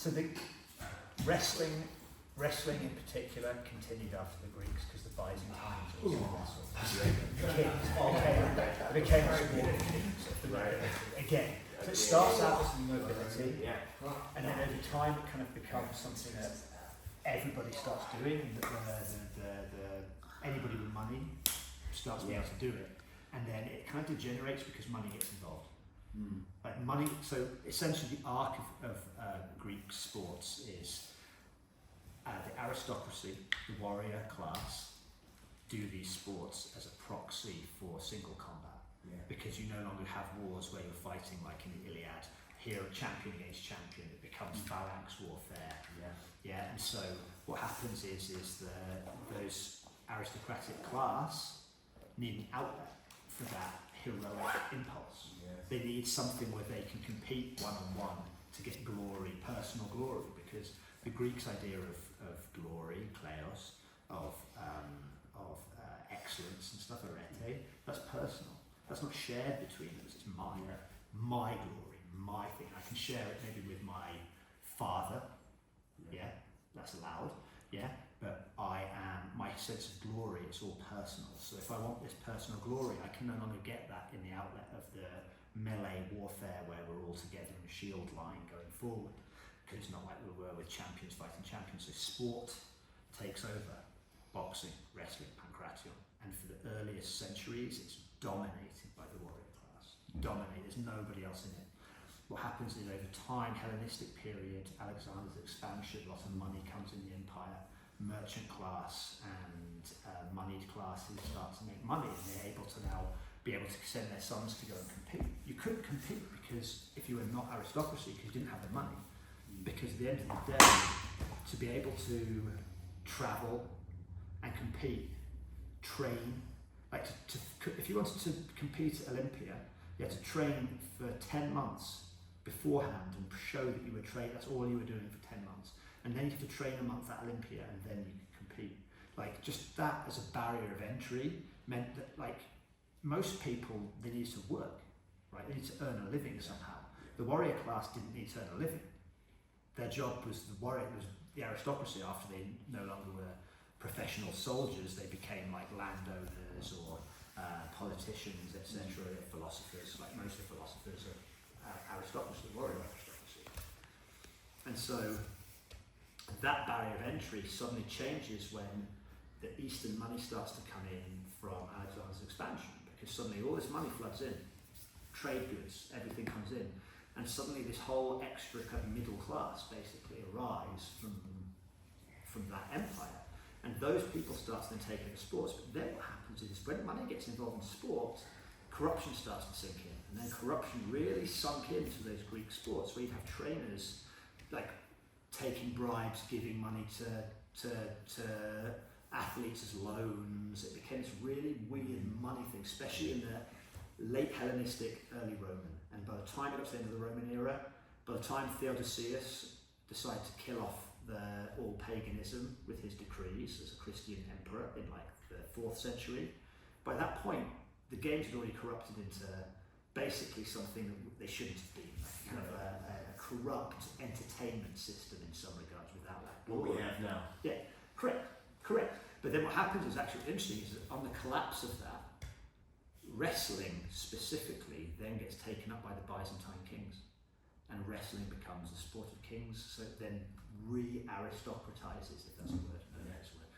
So the wrestling in particular continued after the Greeks because the Byzantines also wrestled. It became a sport of kings. Again, so it starts out as nobility, and then over time it kind of becomes something that everybody starts doing. Anybody with money starts being able to do it, and then it kind of degenerates because money gets involved. Like money, so essentially the arc of Greek sports is the aristocracy, the warrior class, do these sports as a proxy for single combat, because you no longer have wars where you're fighting like in the Iliad, here champion against champion. It becomes phalanx warfare. And so what happens is those aristocratic class need an outlet for that heroic impulse. They need something where they can compete one-on-one to get glory, personal glory, because the Greeks' idea of glory, kleos, of excellence and stuff, arete, that's personal. That's not shared between us. It's my glory, my thing. I can share it maybe with my father. That's allowed. But my sense of glory, it's all personal. So if I want this personal glory, I can no longer get that in the outlet of the melee warfare where we're all together in a shield line going forward, because it's not like we were with champions fighting champions. So sport takes over, boxing, wrestling, pankration, and for the earliest centuries it's dominated by the warrior class. Dominated, there's nobody else in it. What happens is over time, Hellenistic period, Alexander's expansion, lots of money comes in the empire, merchant class and moneyed classes start to make money, and they're able to now be able to send their sons to go and compete. You couldn't compete because if you were not aristocracy, because you didn't have the money, because at the end of the day, to be able to travel and compete, train, like if you wanted to compete at Olympia, you had to train for 10 months beforehand and show that you were trained. That's all you were doing for 10 months. And then you have to train a month at Olympia and then you could compete. Like just that as a barrier of entry meant that like most people, they needed to work, right? They needed to earn a living somehow. The warrior class didn't need to earn a living. Their job was the aristocracy. After they no longer were professional soldiers, they became like landowners or politicians, etc., philosophers. Like most of the philosophers are aristocracy, warrior aristocracy. And so that barrier of entry suddenly changes when the Eastern money starts to come in from Alexander's expansion, because suddenly all this money floods in, trade goods, everything comes in, and suddenly this whole extra kind of middle class basically arise from that empire. And those people start to then take into sports. But then what happens is when money gets involved in sport, corruption starts to sink in. And then corruption really sunk into those Greek sports, where you'd have trainers like taking bribes, giving money to athletes as loans. It became this really weird money thing, especially in the late Hellenistic, early Roman. And by the time it got to the end of the Roman era, by the time Theodosius decided to kill off all paganism with his decrees as a Christian emperor in like the 4th century, by that point the games had already corrupted into basically something that they shouldn't have been, like kind of a corrupt entertainment system in some regards without that glory. What we have now. Yeah, correct. But then what happens is actually interesting is that on the collapse of that, wrestling specifically then gets taken up by the Byzantine kings, and wrestling becomes a sport of kings. So it then re-aristocratizes, if that's a word, no, that's a word.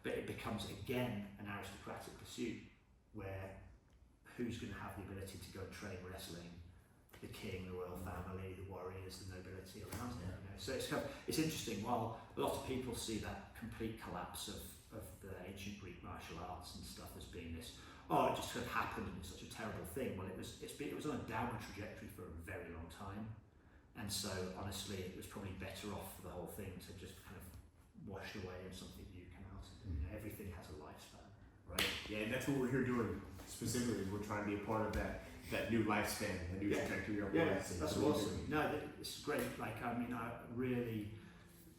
But it becomes again an aristocratic pursuit, where who's going to have the ability to go and train wrestling? The king, the royal family, the warriors, the nobility around it. You know? So it's interesting. While a lot of people see that complete collapse of the ancient Greek martial arts and stuff as being this, it just sort of happened and it's such a terrible thing. Well, it was on a downward trajectory for a very long time, and so honestly, it was probably better off for the whole thing to just kind of wash away and something new come out. You know, everything has a lifespan. Right. Yeah, and that's what we're here doing specifically. We're trying to be a part of that new lifespan, the new trajectory of Odyssey. That's awesome. No, it's great. Like, I mean, I really,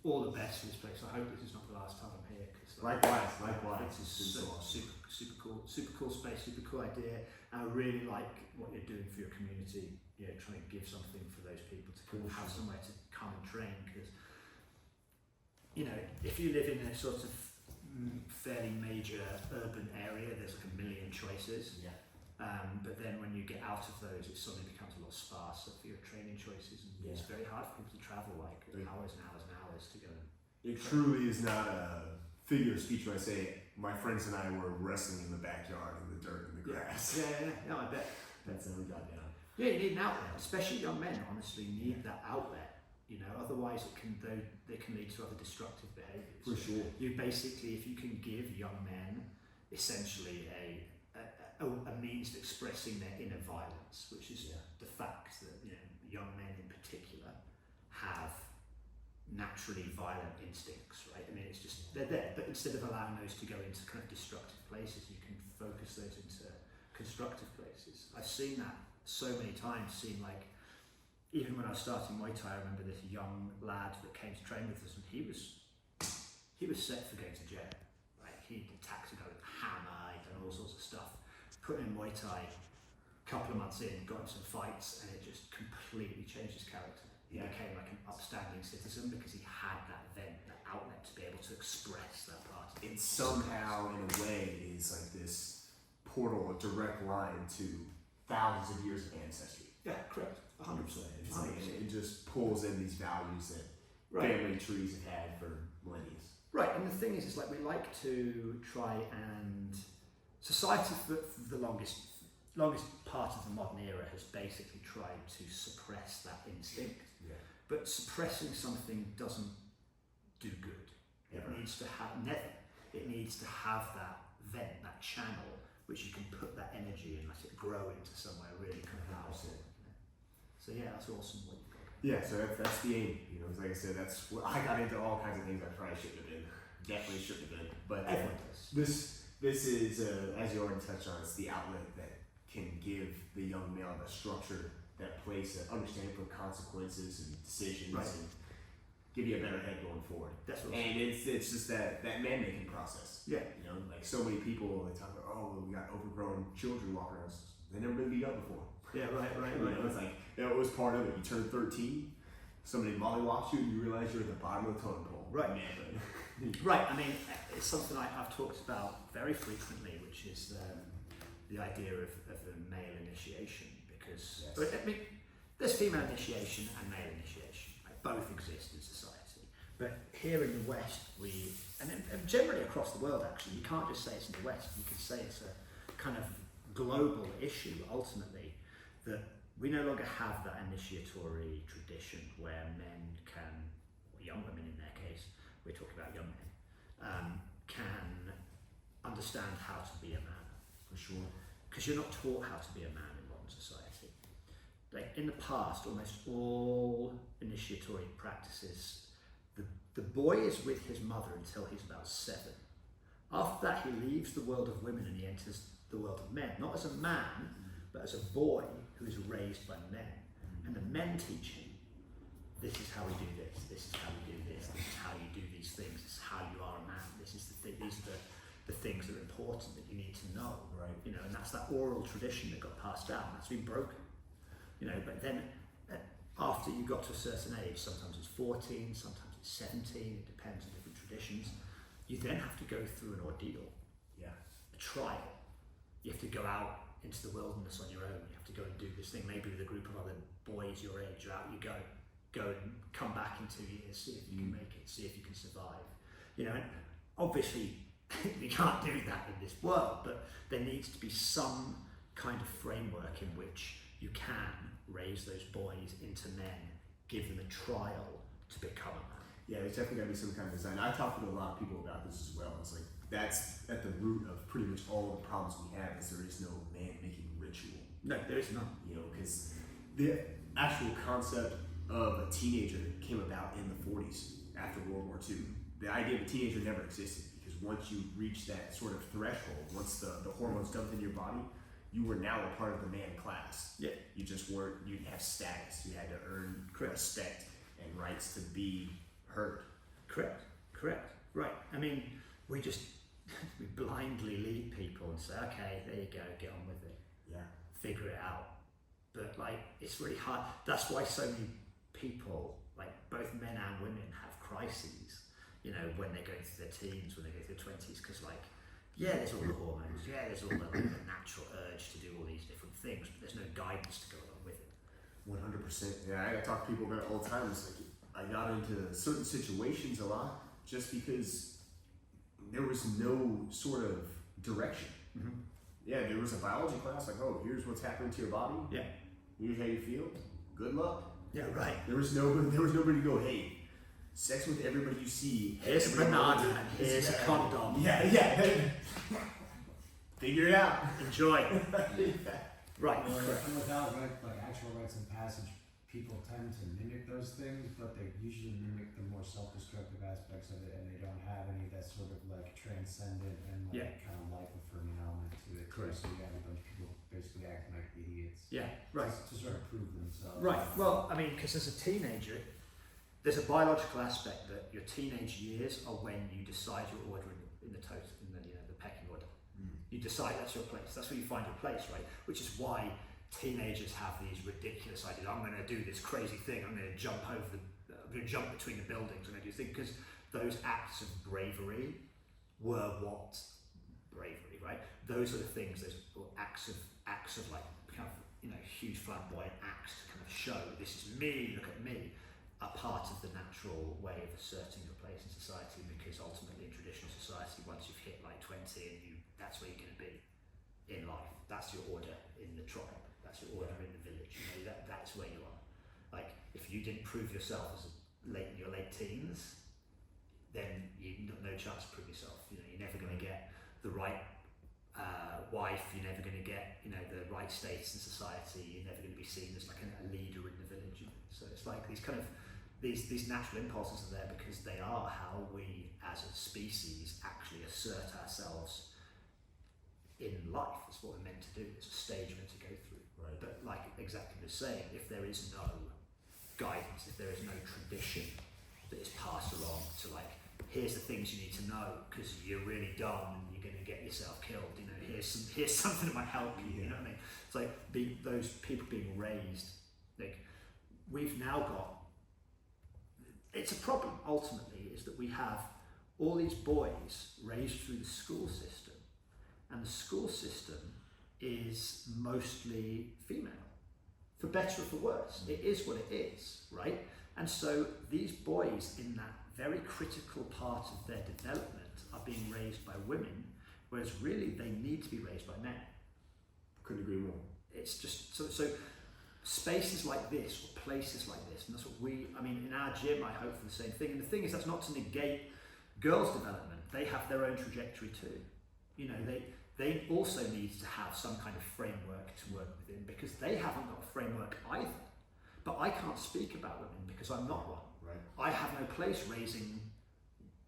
all the best for this place. I hope this is not the last time I'm here. Likewise. It's super cool space, super cool idea. And I really like what you're doing for your community. Yeah, trying to give something for those people to have somewhere to come and train. you know, if you live in a sort of fairly major urban area, there's like a million choices. Yeah. But then when you get out of those, it suddenly becomes a lot sparser for your training choices, and it's very hard for people to travel like hours and hours and hours to go. It truly is not a figure of speech when I say my friends and I were wrestling in the backyard in the dirt and the grass. Yeah. No, I bet. That's how we got down. Yeah, you need an outlet, especially young men. Honestly, need that outlet. You know, otherwise they can lead to other destructive behaviours. For sure. You basically, if you can give young men essentially a means of expressing their inner violence, which is the fact that, you know, young men in particular have naturally violent instincts, right? I mean, it's just, they're there, but instead of allowing those to go into kind of destructive places, you can focus those into constructive places. I've seen that so many times, like, even when I was starting Muay Thai, I remember this young lad that came to train with us, and he was set for going to jail. Like, he'd attacked a guy with a hammer, he'd done all sorts of stuff. Put him in Muay Thai, a couple of months in, got him some fights, and it just completely changed his character. He became like an upstanding citizen because he had that vent, that outlet to be able to express that part. It somehow, in a way, is like this portal, a direct line to thousands of years of ancestry. Yeah, correct. 100%. It's like, it just pulls in these values that family trees have had for millennia. Right, and the thing is, it's like we like to try and society for the longest part of the modern era has basically tried to suppress that instinct. Yeah. But suppressing something doesn't do good. It needs to have that vent, that channel, which you can put that energy and let it grow into somewhere really kind of powerful. So yeah, that's awesome what you've got. Yeah, so that's the aim. You know, like I said, that's what I got into, all kinds of things I probably shouldn't have been. Definitely shouldn't have been. But this is, as you already touched on, it's the outlet that can give the young male the structure, that place, an understanding for consequences and decisions, and give you a better head going forward. That's what and it's just that man-making process. Yeah. You know, like so many people, they talk about, oh, we got overgrown children walking around. They've never been beat up before. Yeah, right. You know, it's like, it was part of it. You turn 13, somebody mollywops you, and you realize you're at the bottom of the totem pole. Right. Right, I mean, it's something I've talked about very frequently, which is the idea of a male initiation, because I mean, there's female initiation and male initiation, right? Both exist in society. But here in the West, and generally across the world actually, you can't just say it's in the West, you can say it's a kind of global issue ultimately, that we no longer have that initiatory tradition where men can, or young women in their case, we're talking about young men, can understand how to be a man. For sure. Because you're not taught how to be a man in modern society. Like in the past, almost all initiatory practices, the boy is with his mother until he's about 7. After that, he leaves the world of women and he enters the world of men, not as a man, but as a boy who is raised by men. And the men teach him, this is how we do this, this is how we do this, this is how you do these things, this is how you are a man, this is these are the things that are important that you need to know. Right. You know, and that's that oral tradition that got passed down, that's been broken. You know, but then after you got to a certain age, sometimes it's 14, sometimes it's 17, it depends on different traditions, you then have to go through an ordeal. Yeah. A trial. You have to go out into the wilderness on your own. You have to go and do this thing, maybe with a group of other boys your age. You're out, you go and come back in 2 years, see if you can make it, see if you can survive. You know, and obviously we can't do that in this world, but there needs to be some kind of framework in which you can raise those boys into men, give them a trial to become a man. Yeah, there's definitely got to be some kind of design. I talk with a lot of people about this as well. It's like, that's at the root of pretty much all the problems we have, is there is no man-making ritual. No, there is none. You know, because the actual concept of a teenager came about in the 40s after World War II. The idea of a teenager never existed, because once you reach that sort of threshold, once the hormones dumped in your body, you were now a part of the man class. Yeah. You just weren't, you didn't have status, you had to earn respect and rights to be heard. Correct. Right. I mean, we blindly lead people and say, okay, there you go, get on with it. Yeah. Figure it out. But like, it's really hard. That's why so many people, like both men and women, have crises. You know, when they're going through their teens, when they go through their 20s, because like, yeah, there's all the hormones, yeah, there's all the, like, the natural urge to do all these different things, but there's no guidance to go along with it. 100%. Yeah, I talk to people about it all the time. It's like I got into certain situations a lot just because there was no sort of direction. Mm-hmm. Yeah, there was a biology class like, oh, here's what's happening to your body. Yeah. Here's how you feel. Good luck. Yeah, right. There was nobody to go, hey, sex with everybody you see. Here's a banana and here's a condom. Yeah. Figure it out. Enjoy. Right. Or without like actual rites of passage, people tend to mimic those things, but they usually mimic the more self-destructive aspects of it, and they don't have any of that sort of like transcendent and like kind of life-affirming element to it. Correct. So you have a bunch of people basically acting like idiots. Yeah, right. To sort of prove themselves. Right. Well, I mean, because as a teenager, there's a biological aspect that your teenage years are when you decide your order in the total, in the pecking order. You decide that's your place. That's where you find your place, right? Which is why teenagers have these ridiculous ideas. I'm going to do this crazy thing. I'm going to jump I'm going to jump between the buildings. I'm going to do things, because those acts of bravery were what bravery, right? Those are the things. Those acts of like kind of huge flamboyant acts to kind of show this is me. Look at me. Are part of the natural way of asserting your place in society, because ultimately in traditional society, once you've hit like 20 and that's where you're going to be in life. That's your order in the tribe. That's your order in the village. That's where you are. Like, if you didn't prove yourself in your late teens, then you've got no chance to prove yourself. You're never going to get the right wife. You're never going to get the right status in society. You're never going to be seen as like a leader in the village. So it's like these kind of these natural impulses are there because they are how we as a species actually assert ourselves in life. It's what we're meant to do. It's a stage we're meant to go through. Right. But like exactly the same, if there is no guidance, if there is no tradition that is passed along to like, here's the things you need to know because you're really dumb and you're going to get yourself killed. Here's something that might help you. You know what I mean? It's like those people being raised. Like we've now got. It's a problem ultimately is that we have all these boys raised through the school system, and the school system is mostly female, for better or for worse. It is what it is, right? And so these boys in that very critical part of their development are being raised by women, whereas really they need to be raised by men. Couldn't agree more. It's just so spaces like this or places like this, and that's what in our gym I hope for the same thing. And the thing is, that's not to negate girls' development. They have their own trajectory too. They also need to have some kind of framework to work within, because they haven't got a framework either. But I can't speak about women because I'm not one. Right. I have no place raising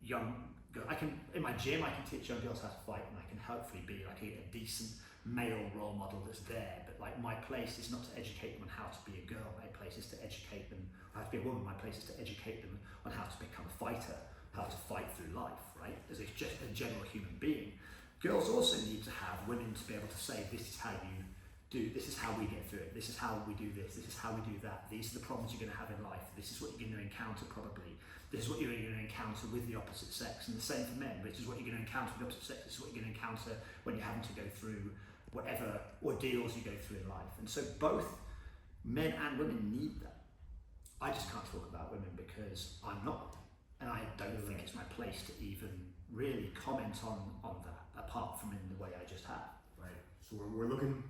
young girls. In my gym I can teach young girls how to fight, and I can hopefully be like a decent male role model that's there, but like my place is not to educate them on how to be a girl. My place is to educate them how to be a woman. My place is to educate them on how to become a fighter, how to fight through life, right? As just a general human being. Girls also need to have women to be able to say, this is how you do, this is how we get through it, this is how we do this is how we do that, these are the problems you're going to have in life, this is what you're going to encounter probably, this is what you're going to encounter with the opposite sex, and the same for men, this is what you're going to encounter with the opposite sex, this is what you're going to encounter when you're having to go through whatever ordeals you go through in life. And so both men and women need that. I just can't talk about women because I'm not, and I don't think it's my place to even really comment on that, apart from in the way I just have. Right. So we're looking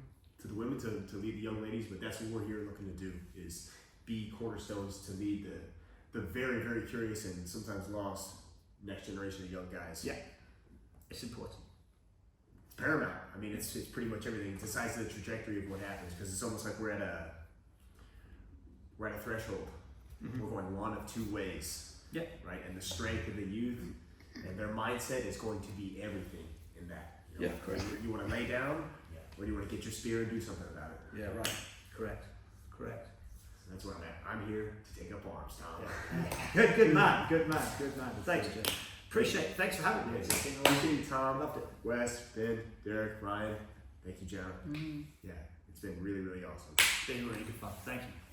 to the women to lead the young ladies, but that's what we're here looking to do, is be cornerstones to lead the very, very curious and sometimes lost next generation of young guys. Yeah, it's important. Paramount. I mean, it's pretty much everything. It decides the trajectory of what happens, because it's almost like we're at a threshold. Mm-hmm. We're going one of two ways. Yeah. Right. And the strength of the youth and their mindset is going to be everything in that. Yeah, correct. You want to lay down, or do you want to get your spear and do something about it? Yeah, right. Correct. So that's where I'm at. I'm here to take up arms, Tom. Yeah. Good man. Thanks, Jim. Appreciate it. Thanks for having me. Appreciate you, Tom. Loved it. Wes, Ben, Derek, Ryan. Thank you, John. Mm-hmm. Yeah, it's been really, really awesome. It's been really good fun. Thank you.